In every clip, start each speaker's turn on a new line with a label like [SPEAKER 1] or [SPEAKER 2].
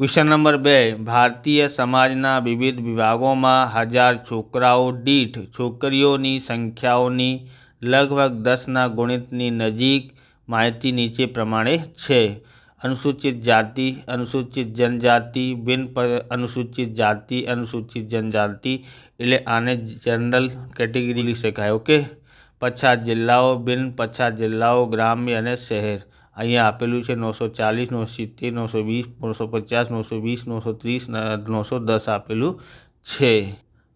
[SPEAKER 1] Question number 2, भारतीय समाजना विविध विभागों में 1000 छोकराओ दीठ छोकरीओनी संख्याओनी लगभग 10 गुणितनी नजीक माहिती नीचे प्रमाणे छे। अनुसूचित जाति, अनुसूचित जनजाति, अनुसूचित जाति, अनुसूचित जनजाति એટલે આને જનરલ કેટેગરી લઈ શકાય। ઓકે, પછાત જિલ્લાઓ, બિન પછાત જિલ્લાઓ, ગ્રામ્ય અને શહેર અહીંયા આપેલું છે 940, 970, 920, 950, 920, 930, 910 આપેલું છે।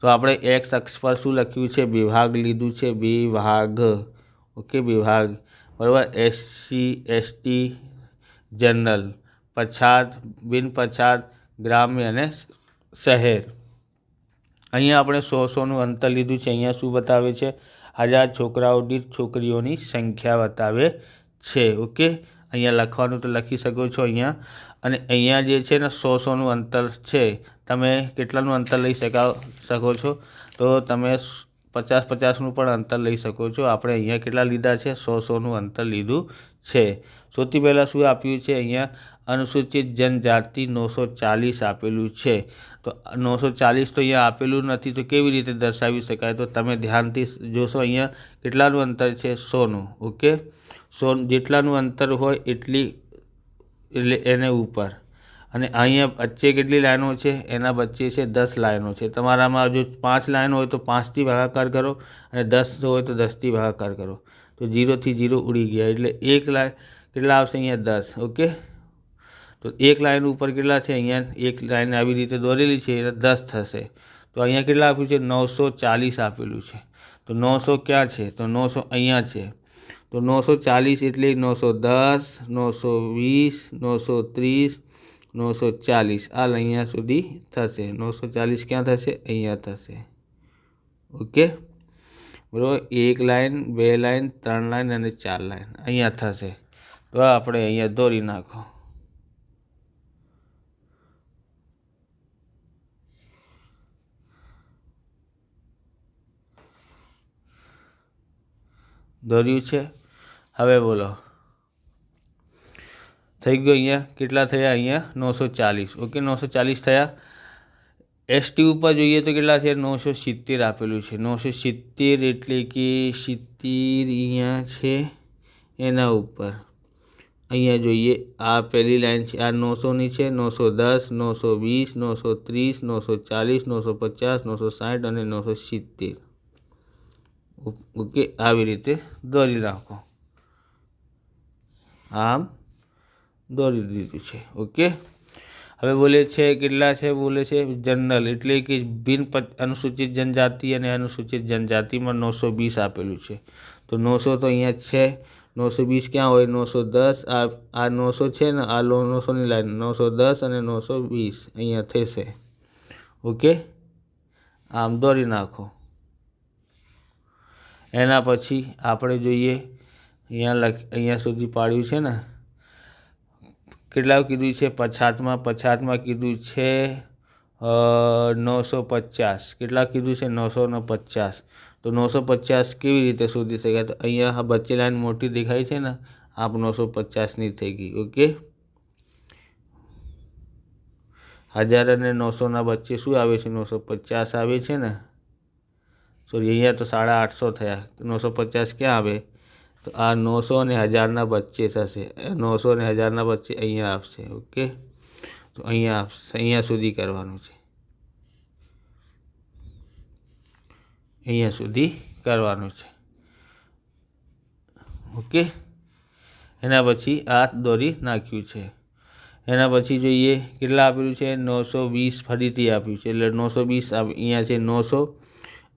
[SPEAKER 1] તો આપણે એક્સ અક્ષ પર શું લખ્યું છે? વિભાગ લીધું છે, વિભાગ। ઓકે, વિભાગ બરાબર। એસસી એસટી જનરલ, પછાત, બિન પછાત, ગ્રામ્ય અને શહેર। અહીંયા આપણે 100-100નું અંતર લીધું છે। અહીંયા શું બતાવે છે? 1000 છોકરાઓ દીઠ છોકરીઓની સંખ્યા બતાવે છે। ઓકે, અહીંયા લખવાનું તો લખી શકો છો અહીંયા। અને અહીંયા જે છે ને 100-100નું અંતર છે। તમે કેટલાનું અંતર લઈ શકો છો? તો તમે 50-50નું પણ અંતર લઈ શકો છો। આપણે અહીંયા કેટલા લીધા છે? 100-100નું અંતર લીધું છે। સૌથી પહેલાં શું આપ્યું છે? અહીંયા अनुसूचित जनजाति 940 आपेलू है। तो 940 तो अँ आपेलू नहीं, तो केवी रीते दर्शावी शकाय? तो तमे ध्यानथी जोशो अँ केटलानु अंतर है? 100नु। ओके, 100 जेटलानु अंतर होय एटली एटले एने उपर। अने अहींया वच्चे केटली लाइनों है? एना वच्चे है 10 लाइनों है। तमारामां जो 5 लाइन हो तो 5 थी भागाकार करो, और 10 हो तो 10 थी भागाकार करो। तो 0 थी 0 उड़ी गया, एटले एक लाइन केटला आवशे? अहींया 10। ओके, तो एक लाइन ऊपर केटला है? अहींया एक लाइन आवी रीते दौरेली है, 10 थशे। तो अहींया केटला आप्युं छे? 940 आपेलू है। तो 900 क्या है? तो 900 अहींया है। तो 940 एटले 910, 920, 930, 940 आ अहींया सुधी थशे। 940 क्या थशे? अहींया थशे। ओके, बराबर। एक लाइन, 2 लाइन, 3 लाइन और 4 लाइन अहींया थशे। तो आपणे अहींया दौरी नाखो। દોર્યું છે। હવે બોલો, થઈ ગયો। અહીંયા કેટલા થયા? અહીંયા 940। ઓકે, 940 થયા। એસટી ઉપર જોઈએ તો કેટલા છે? 970 આપેલું છે। 970 એટલે કે 70 અહીંયા છે, એના ઉપર અહીંયા જોઈએ આ પહેલી લાઈન છે, આ 900ની છે, 910, 920, 930, 940, 950, 960 અને 970। ओके, આવી રીતે દોરી નાખો। આમ દોરી દીધું છે। ઓકે, હવે બોલે છે કેટલા છે? બોલે છે જનરલ એટલે કે બિન अनुसूचित जनजाति અને अनुसूचित जनजातिમાં 920 આપેલું છે। તો 900 તો અહીંયા છે, 920 ક્યાં હોય? 910 આ 900 છે ને, આ 900ની લાઈન 910 અને 920 અહીંયા થશે। ઓકે, આમ દોરી નાખો। एना पछी आपणे जोईए अहींया सुधी पाड्युं छे ने, केटला कीधुं छे? पछातमां कीधुं छे 950। केटला कीधुं छे? 950। तो 950 केवी रीते शोधी शकाय? तो अहींया आ वच्चे लाइन मोटी देखाय छे ने, आप 950 नी थई गई। ओके, 1000 અને 900 ના વચ્ચે શું આવે છે? 950 આવે છે ને। सॉरी, अहींया तो 850 थया। 950 क्या आवे? तो आ 900 અને 1000 ना वच्चे थशे। 900 અને 1000 ना वच्चे अहींया आवशे। ओके, तो अहींया सुधी करवानुं छे, अहींया सुधी करवानुं छे। ओके, एना पछी आ दोरी नाख्युं छे। एना पछी जोईए केटला आपेलुं छे? 920 फरीथी आप्युं छे, એટલે 920 अहींया छे 900,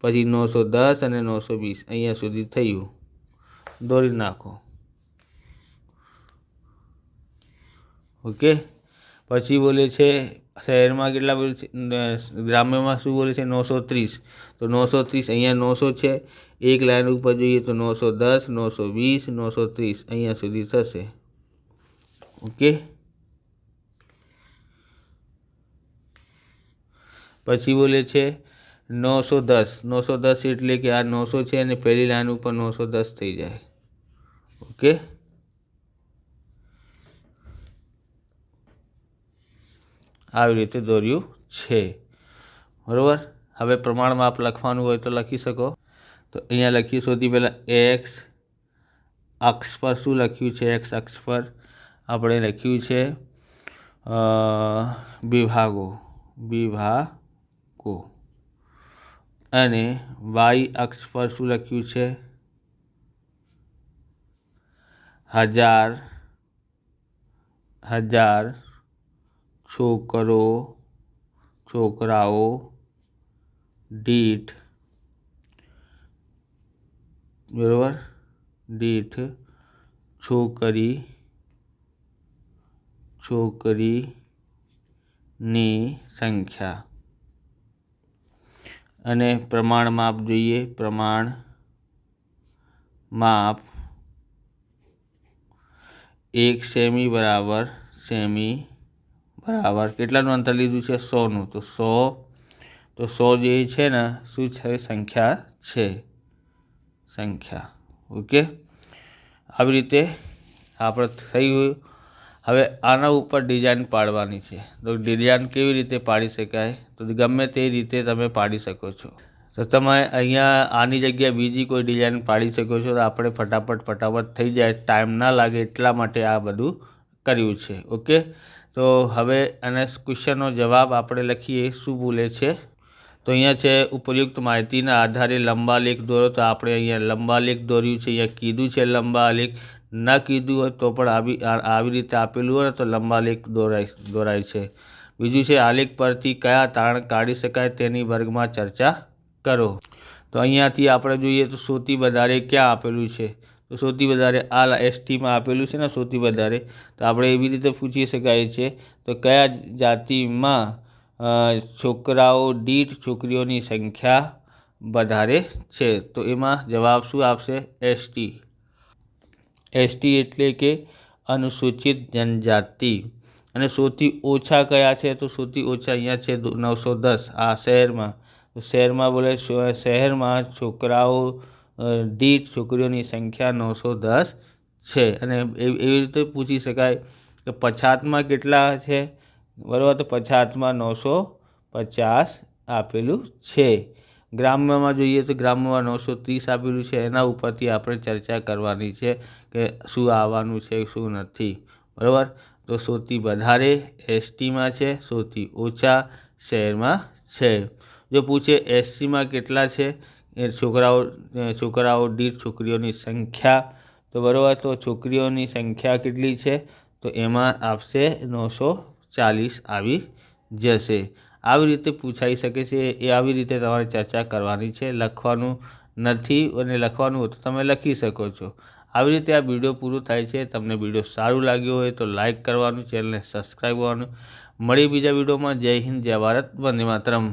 [SPEAKER 1] पछी 910 અને 920 अहींया सुधी थयुं। दौरी नाखो। ओके, पछी बोले छे शहर में केटला बोले छे? ग्राम्य में शुं बोले छे? 930। तो 930 अहींया 900 छे, एक लाइन ऊपर जोईए तो 910, 920, 930 अहींया सुधी थशे। ओके, पछी बोले छे 910। 910 एटले कि आ 900 है ने पहली लाइन पर 910 थी जाए। ओके, આવી રીતે દોર્યું છે, બરાબર। હવે પ્રમાણ માપ લખવાનું હોય તો લખી શકો। તો અહીંયા લખીએ સૌથી પહેલાં એક્સ અક્ષ પર શું લખ્યું છે? એક્સ અક્ષ પર આપણે લખ્યું છે વિભાગો અને વાય અક્ષ પર શું લખ્યું છે? હજાર છોકરાઓ દીઠ, બરાબર, દીઠ છોકરીની સંખ્યા। અને પ્રમાણ માપ જોઈએ। પ્રમાણ માપ 1 સેમી બરાબર કેટલાનું અંતર લીધું છે? 100નું। તો 100 જે છે ને શું છે? સંખ્યા છે, સંખ્યા। ઓકે, આવી રીતે આપણે થઈ ગયું। હવે આના ઉપર ડિઝાઇન પાડવાની છે। તો ડિઝાઇન કેવી રીતે પાડી શકાય? તો ગમે તે રીતે તમે પાડી શકો છો। તો તમે અહીંયા આની જગ્યાએ બીજી કોઈ ડિઝાઇન પાડી શકો છો। તો આપણે ફટાફટ થઈ જાય, ટાઈમ ના લાગે એટલા માટે આ બધું કર્યું છે। ઓકે, તો હવે આના ક્વેશ્ચનનો જવાબ આપણે લખીએ। શું બોલે છે? તો અહીંયા છે ઉપયુક્ત માહિતીના આધારે લંબાલેખ દોરો। તો આપણે અહીંયા લંબાલેખ દોર્યું છે। અહીંયા કીધું છે લંબાલેખ, ન કીધું હોય તો પણ આવી રીતે આપેલું હોય તો લંબાલેખ દોરાય છે। બીજું છે આલેખ પરથી કયા તારણ કાઢી શકાય તેની વર્ગમાં ચર્ચા કરો। તો અહીંયાથી આપણે જોઈએ તો સૌથી વધારે ક્યાં આપેલું છે? તો સૌથી વધારે આ એસટીમાં આપેલું છે ને સૌથી વધારે। તો આપણે એવી રીતે પૂછી શકાય છે તો કયા જાતિમાં છોકરાઓ દીઠ છોકરીઓની સંખ્યા વધારે છે? તો એમાં જવાબ શું આવશે? એસટી। એસટી એટલે કે અનુસૂચિત જનજાતિ। અને સૌથી ઓછા કયા છે? તો સૌથી ઓછા અહીંયા છે 910 આ શહેરમાં। તો શહેરમાં બોલે શહેરમાં છોકરાઓ દીઠ છોકરીઓની સંખ્યા 910 છે। અને એવી રીતે પૂછી શકાય કે પછાતમાં કેટલા છે? બરાબર, તો પછાતમાં 950 આપેલું છે। ગ્રામ્યમાં જોઈએ તો ગ્રામ્યમાં 930 આપેલું છે। એના ઉપરથી આપણે ચર્ચા કરવાની છે કે શું આવવાનું છે શું નથી, બરાબર। તો સૌથી વધારે એસટીમાં છે, સૌથી ઓછા શહેરમાં છે। જો પૂછે એસસીમાં કેટલા છે એ છોકરાઓ દીઠ છોકરીઓની સંખ્યા, તો બરાબર, તો છોકરીઓની સંખ્યા કેટલી છે? તો એમાં આવશે 940 આવી જશે। આવી રીતે પૂછાઈ શકે છે। એ આવી રીતે તમારે ચર્ચા કરવાની છે, લખવાનું નથી। અને લખવાનું હોય તો તમે લખી શકો છો। આવી રીતે આ વિડીયો પૂરો થાય છે। તમને વિડીયો સારું લાગ્યું હોય તો લાઇક કરવાનું, ચેનલને સબસ્ક્રાઈબ કરવાનું। મળી બીજા વિડીયોમાં। જય હિન્દ, જય ભારત, વંદે માતરમ।